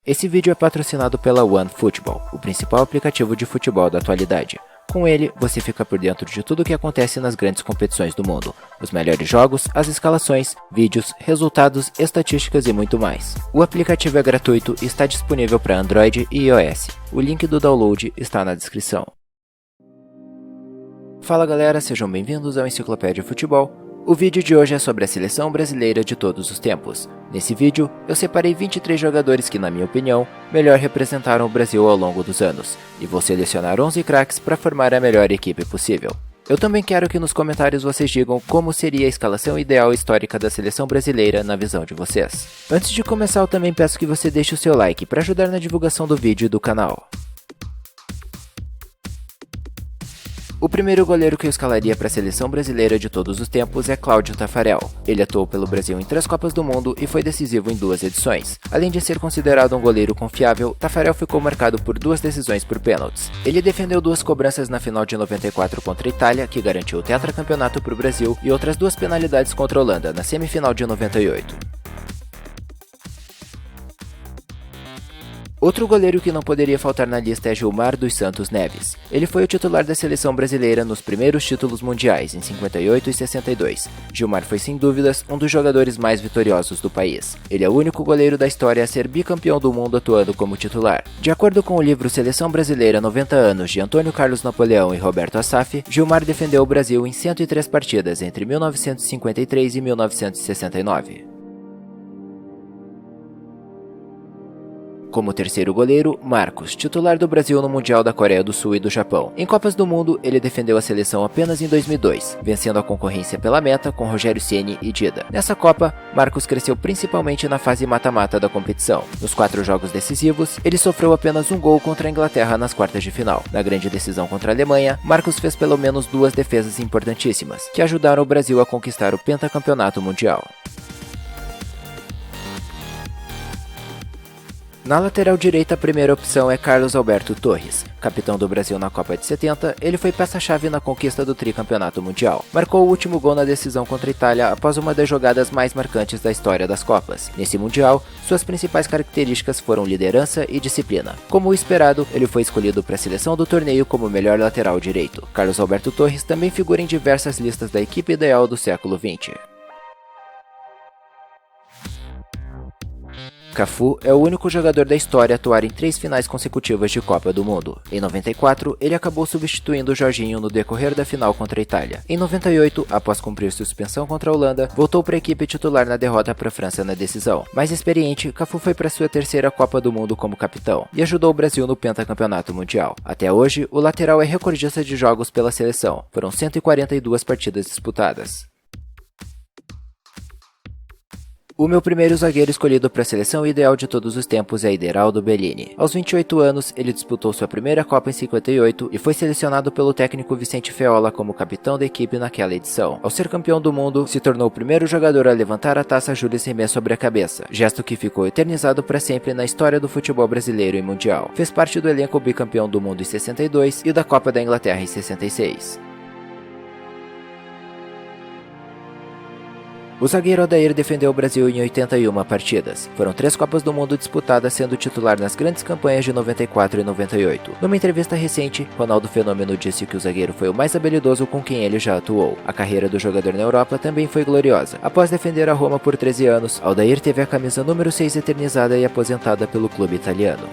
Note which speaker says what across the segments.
Speaker 1: Esse vídeo é patrocinado pela OneFootball, o principal aplicativo de futebol da atualidade. Com ele, você fica por dentro de tudo o que acontece nas grandes competições do mundo, os melhores jogos, as escalações, vídeos, resultados, estatísticas e muito mais. O aplicativo é gratuito e está disponível para Android e iOS. O link do download está na descrição. Fala galera, sejam bem-vindos ao Enciclopédia Futebol. O vídeo de hoje é sobre a seleção brasileira de todos os tempos. Nesse vídeo, eu separei 23 jogadores que, na minha opinião, melhor representaram o Brasil ao longo dos anos, e vou selecionar 11 craques para formar a melhor equipe possível. Eu também quero que nos comentários vocês digam como seria a escalação ideal histórica da seleção brasileira na visão de vocês. Antes de começar, eu também peço que você deixe o seu like para ajudar na divulgação do vídeo e do canal. O primeiro goleiro que eu escalaria para a seleção brasileira de todos os tempos é Cláudio Taffarel. Ele atuou pelo Brasil em 3 Copas do Mundo e foi decisivo em 2 edições. Além de ser considerado um goleiro confiável, Taffarel ficou marcado por 2 decisões por pênaltis. Ele defendeu 2 cobranças na final de 94 contra a Itália, que garantiu o tetracampeonato para o Brasil, e outras 2 penalidades contra a Holanda na semifinal de 98. Outro goleiro que não poderia faltar na lista é Gilmar dos Santos Neves. Ele foi o titular da seleção brasileira nos primeiros títulos mundiais, em 58 e 62. Gilmar foi sem dúvidas um dos jogadores mais vitoriosos do país. Ele é o único goleiro da história a ser bicampeão do mundo atuando como titular. De acordo com o livro Seleção Brasileira 90 anos de Antônio Carlos Napoleão e Roberto Assaf, Gilmar defendeu o Brasil em 103 partidas entre 1953 e 1969. Como terceiro goleiro, Marcos, titular do Brasil no Mundial da Coreia do Sul e do Japão. Em Copas do Mundo, ele defendeu a seleção apenas em 2002, vencendo a concorrência pela meta com Rogério Ceni e Dida. Nessa Copa, Marcos cresceu principalmente na fase mata-mata da competição. Nos 4 jogos decisivos, ele sofreu apenas um gol contra a Inglaterra nas quartas de final. Na grande decisão contra a Alemanha, Marcos fez pelo menos 2 defesas importantíssimas, que ajudaram o Brasil a conquistar o pentacampeonato mundial. Na lateral direita, a primeira opção é Carlos Alberto Torres. Capitão do Brasil na Copa de 70, ele foi peça-chave na conquista do tricampeonato mundial. Marcou o último gol na decisão contra a Itália após uma das jogadas mais marcantes da história das Copas. Nesse mundial, suas principais características foram liderança e disciplina. Como esperado, ele foi escolhido para a seleção do torneio como melhor lateral direito. Carlos Alberto Torres também figura em diversas listas da equipe ideal do século XX. Cafu é o único jogador da história a atuar em 3 finais consecutivas de Copa do Mundo. Em 94, ele acabou substituindo Jorginho no decorrer da final contra a Itália. Em 98, após cumprir suspensão contra a Holanda, voltou para a equipe titular na derrota para a França na decisão. Mais experiente, Cafu foi para sua terceira Copa do Mundo como capitão e ajudou o Brasil no pentacampeonato mundial. Até hoje, o lateral é recordista de jogos pela seleção. Foram 142 partidas disputadas. O meu primeiro zagueiro escolhido para a seleção ideal de todos os tempos é Ideraldo Bellini. Aos 28 anos, ele disputou sua primeira Copa em 58 e foi selecionado pelo técnico Vicente Feola como capitão da equipe naquela edição. Ao ser campeão do mundo, se tornou o primeiro jogador a levantar a taça Jules Rimet sobre a cabeça, gesto que ficou eternizado para sempre na história do futebol brasileiro e mundial. Fez parte do elenco bicampeão do mundo em 62 e da Copa da Inglaterra em 66. O zagueiro Odair defendeu o Brasil em 81 partidas. Foram 3 Copas do Mundo disputadas, sendo titular nas grandes campanhas de 94 e 98. Numa entrevista recente, Ronaldo Fenômeno disse que o zagueiro foi o mais habilidoso com quem ele já atuou. A carreira do jogador na Europa também foi gloriosa. Após defender a Roma por 13 anos, Odair teve a camisa número 6 eternizada e aposentada pelo clube italiano.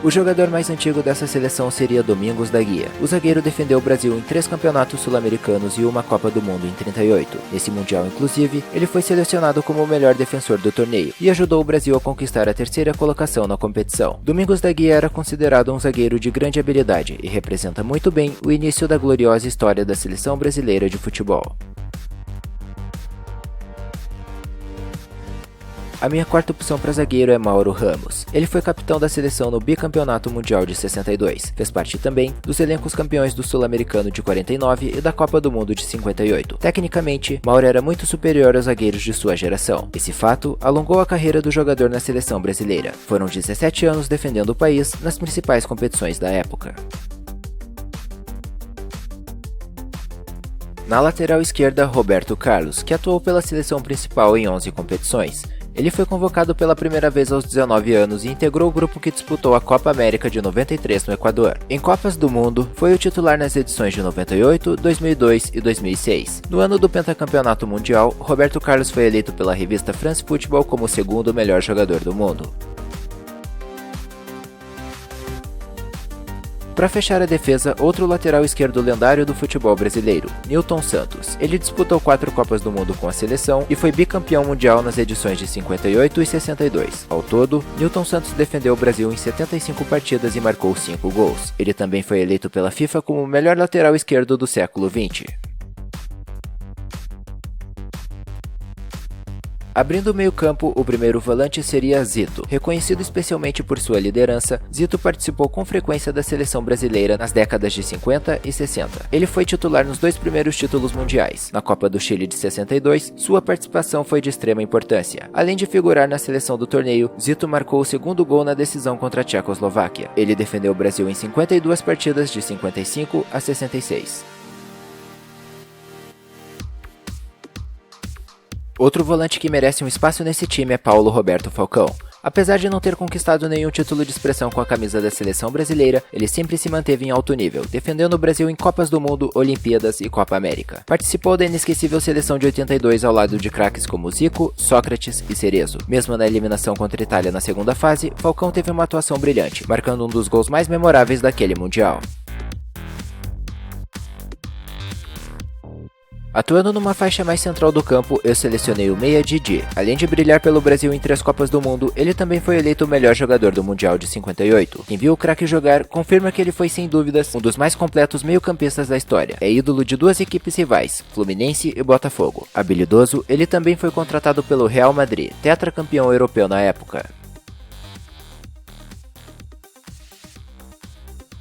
Speaker 1: O jogador mais antigo dessa seleção seria Domingos da Guia. O zagueiro defendeu o Brasil em 3 campeonatos sul-americanos e uma Copa do Mundo em 38. Nesse mundial, inclusive, ele foi selecionado como o melhor defensor do torneio e ajudou o Brasil a conquistar a 3ª colocação na competição. Domingos da Guia era considerado um zagueiro de grande habilidade e representa muito bem o início da gloriosa história da seleção brasileira de futebol. A minha quarta opção para zagueiro é Mauro Ramos. Ele foi capitão da seleção no bicampeonato mundial de 62. Fez parte também dos elencos campeões do Sul-Americano de 49 e da Copa do Mundo de 58. Tecnicamente, Mauro era muito superior aos zagueiros de sua geração. Esse fato alongou a carreira do jogador na seleção brasileira. Foram 17 anos defendendo o país nas principais competições da época. Na lateral esquerda, Roberto Carlos, que atuou pela seleção principal em 11 competições. Ele foi convocado pela primeira vez aos 19 anos e integrou o grupo que disputou a Copa América de 93 no Equador. Em Copas do Mundo, foi o titular nas edições de 98, 2002 e 2006. No ano do pentacampeonato mundial, Roberto Carlos foi eleito pela revista France Football como o segundo melhor jogador do mundo. Para fechar a defesa, outro lateral esquerdo lendário do futebol brasileiro, Nilton Santos. Ele disputou 4 Copas do Mundo com a seleção e foi bicampeão mundial nas edições de 58 e 62. Ao todo, Nilton Santos defendeu o Brasil em 75 partidas e marcou 5 gols. Ele também foi eleito pela FIFA como o melhor lateral esquerdo do século XX. Abrindo o meio-campo, o primeiro volante seria Zito. Reconhecido especialmente por sua liderança, Zito participou com frequência da seleção brasileira nas décadas de 50 e 60. Ele foi titular nos 2 primeiros títulos mundiais. Na Copa do Chile de 62, sua participação foi de extrema importância. Além de figurar na seleção do torneio, Zito marcou o segundo gol na decisão contra a Tchecoslováquia. Ele defendeu o Brasil em 52 partidas de 55 a 66. Outro volante que merece um espaço nesse time é Paulo Roberto Falcão. Apesar de não ter conquistado nenhum título de expressão com a camisa da seleção brasileira, ele sempre se manteve em alto nível, defendendo o Brasil em Copas do Mundo, Olimpíadas e Copa América. Participou da inesquecível seleção de 82 ao lado de craques como Zico, Sócrates e Cerezo. Mesmo na eliminação contra a Itália na segunda fase, Falcão teve uma atuação brilhante, marcando um dos gols mais memoráveis daquele Mundial. Atuando numa faixa mais central do campo, eu selecionei o meia Didi. Além de brilhar pelo Brasil em 3 Copas do Mundo, ele também foi eleito o melhor jogador do Mundial de 58. Quem viu o craque jogar, confirma que ele foi sem dúvidas um dos mais completos meio-campistas da história. É ídolo de 2 equipes rivais, Fluminense e Botafogo. Habilidoso, ele também foi contratado pelo Real Madrid, tetracampeão europeu na época.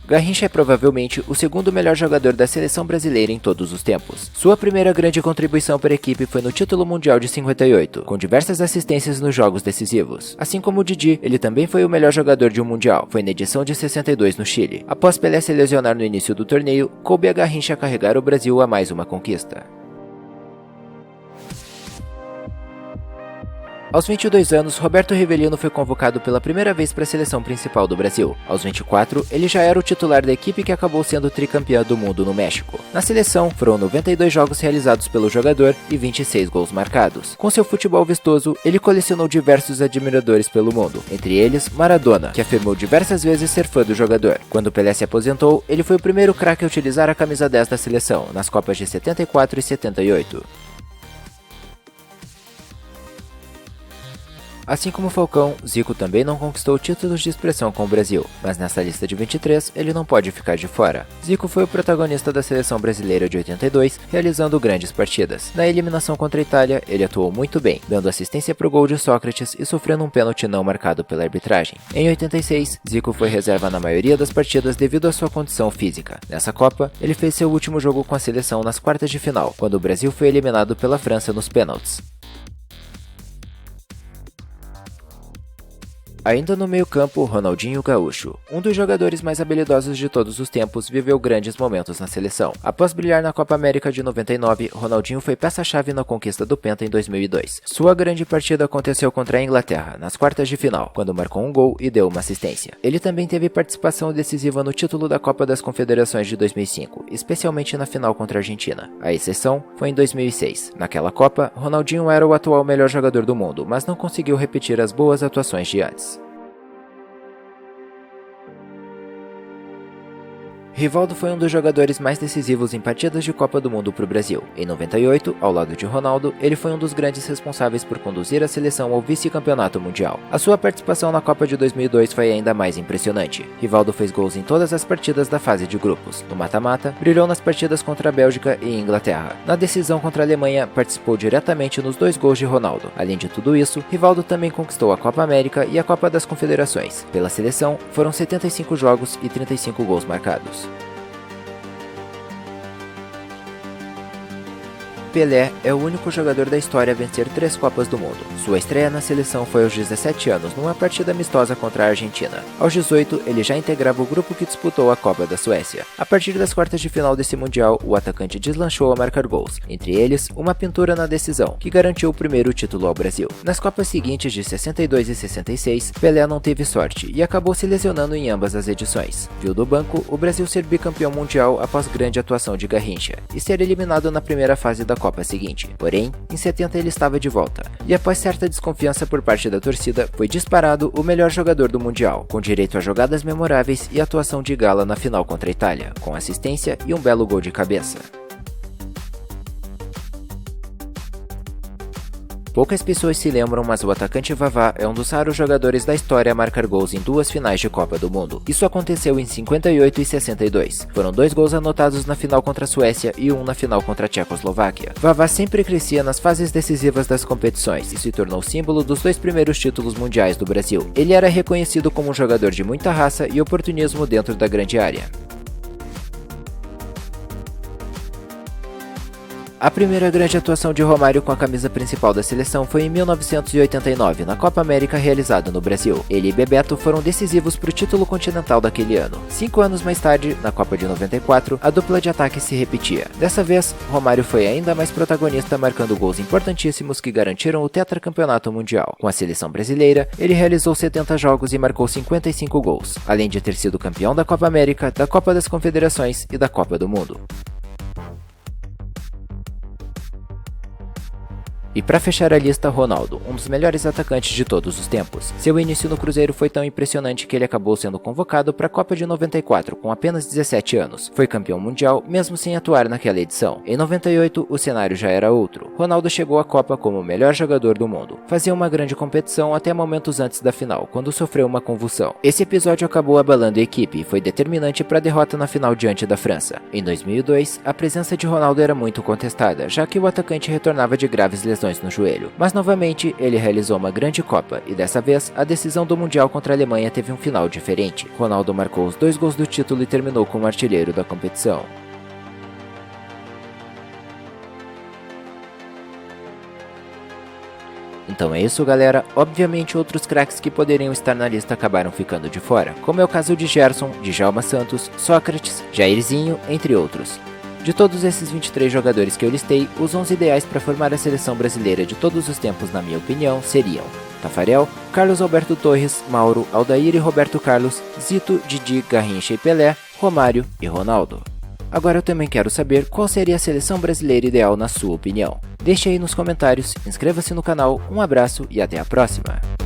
Speaker 1: Garrincha é provavelmente o segundo melhor jogador da seleção brasileira em todos os tempos. Sua primeira grande contribuição para a equipe foi no título mundial de 58, com diversas assistências nos jogos decisivos. Assim como o Didi, ele também foi o melhor jogador de um mundial, foi na edição de 62 no Chile. Após Pelé se lesionar no início do torneio, coube a Garrincha carregar o Brasil a mais uma conquista. Aos 22 anos, Roberto Rivelino foi convocado pela primeira vez para a seleção principal do Brasil. Aos 24, ele já era o titular da equipe que acabou sendo tricampeã do mundo no México. Na seleção, foram 92 jogos realizados pelo jogador e 26 gols marcados. Com seu futebol vistoso, ele colecionou diversos admiradores pelo mundo, entre eles Maradona, que afirmou diversas vezes ser fã do jogador. Quando Pelé se aposentou, ele foi o primeiro craque a utilizar a camisa 10 da seleção, nas Copas de 74 e 78. Assim como Falcão, Zico também não conquistou títulos de expressão com o Brasil, mas nessa lista de 23 ele não pode ficar de fora. Zico foi o protagonista da seleção brasileira de 82, realizando grandes partidas. Na eliminação contra a Itália, ele atuou muito bem, dando assistência para o gol de Sócrates e sofrendo um pênalti não marcado pela arbitragem. Em 86, Zico foi reserva na maioria das partidas devido à sua condição física. Nessa Copa, ele fez seu último jogo com a seleção nas quartas de final, quando o Brasil foi eliminado pela França nos pênaltis. Ainda no meio-campo, Ronaldinho Gaúcho. Um dos jogadores mais habilidosos de todos os tempos, viveu grandes momentos na seleção. Após brilhar na Copa América de 99, Ronaldinho foi peça-chave na conquista do Penta em 2002. Sua grande partida aconteceu contra a Inglaterra, nas quartas de final, quando marcou um gol e deu uma assistência. Ele também teve participação decisiva no título da Copa das Confederações de 2005, especialmente na final contra a Argentina. A exceção foi em 2006. Naquela Copa, Ronaldinho era o atual melhor jogador do mundo, mas não conseguiu repetir as boas atuações de antes. Rivaldo foi um dos jogadores mais decisivos em partidas de Copa do Mundo para o Brasil. Em 98, ao lado de Ronaldo, ele foi um dos grandes responsáveis por conduzir a seleção ao vice-campeonato mundial. A sua participação na Copa de 2002 foi ainda mais impressionante. Rivaldo fez gols em todas as partidas da fase de grupos. No mata-mata, brilhou nas partidas contra a Bélgica e Inglaterra. Na decisão contra a Alemanha, participou diretamente nos 2 gols de Ronaldo. Além de tudo isso, Rivaldo também conquistou a Copa América e a Copa das Confederações. Pela seleção, foram 75 jogos e 35 gols marcados. Pelé é o único jogador da história a vencer 3 Copas do Mundo. Sua estreia na seleção foi aos 17 anos, numa partida amistosa contra a Argentina. Aos 18, ele já integrava o grupo que disputou a Copa da Suécia. A partir das quartas de final desse Mundial, o atacante deslanchou a marcar gols, entre eles, uma pintura na decisão, que garantiu o primeiro título ao Brasil. Nas Copas seguintes de 62 e 66, Pelé não teve sorte e acabou se lesionando em ambas as edições. Viu do banco o Brasil ser bicampeão mundial após grande atuação de Garrincha, e ser eliminado na primeira fase da Copa seguinte. Porém, em 70 ele estava de volta, e após certa desconfiança por parte da torcida, foi disparado o melhor jogador do Mundial, com direito a jogadas memoráveis e atuação de gala na final contra a Itália, com assistência e um belo gol de cabeça. Poucas pessoas se lembram, mas o atacante Vavá é um dos raros jogadores da história a marcar gols em 2 finais de Copa do Mundo. Isso aconteceu em 58 e 62. Foram 2 gols anotados na final contra a Suécia e 1 na final contra a Tchecoslováquia. Vavá sempre crescia nas fases decisivas das competições e se tornou símbolo dos 2 primeiros títulos mundiais do Brasil. Ele era reconhecido como um jogador de muita raça e oportunismo dentro da grande área. A primeira grande atuação de Romário com a camisa principal da seleção foi em 1989, na Copa América realizada no Brasil. Ele e Bebeto foram decisivos para o título continental daquele ano. 5 anos mais tarde, na Copa de 94, a dupla de ataque se repetia. Dessa vez, Romário foi ainda mais protagonista, marcando gols importantíssimos que garantiram o tetracampeonato mundial. Com a seleção brasileira, ele realizou 70 jogos e marcou 55 gols, além de ter sido campeão da Copa América, da Copa das Confederações e da Copa do Mundo. E para fechar a lista, Ronaldo, um dos melhores atacantes de todos os tempos. Seu início no Cruzeiro foi tão impressionante que ele acabou sendo convocado para a Copa de 94 com apenas 17 anos. Foi campeão mundial mesmo sem atuar naquela edição. Em 98, o cenário já era outro. Ronaldo chegou à Copa como o melhor jogador do mundo. Fazia uma grande competição até momentos antes da final, quando sofreu uma convulsão. Esse episódio acabou abalando a equipe e foi determinante para a derrota na final diante da França. Em 2002, a presença de Ronaldo era muito contestada, já que o atacante retornava de graves lesões no joelho. Mas novamente, ele realizou uma grande Copa, e dessa vez, a decisão do Mundial contra a Alemanha teve um final diferente. Ronaldo marcou os 2 gols do título e terminou como artilheiro da competição. Então é isso, galera. Obviamente outros craques que poderiam estar na lista acabaram ficando de fora, como é o caso de Gerson, Djalma Santos, Sócrates, Jairzinho, entre outros. De todos esses 23 jogadores que eu listei, os 11 ideais para formar a seleção brasileira de todos os tempos, na minha opinião, seriam Tafarel, Carlos Alberto Torres, Mauro, Aldair e Roberto Carlos, Zito, Didi, Garrincha e Pelé, Romário e Ronaldo. Agora eu também quero saber qual seria a seleção brasileira ideal na sua opinião. Deixe aí nos comentários, inscreva-se no canal, um abraço e até a próxima!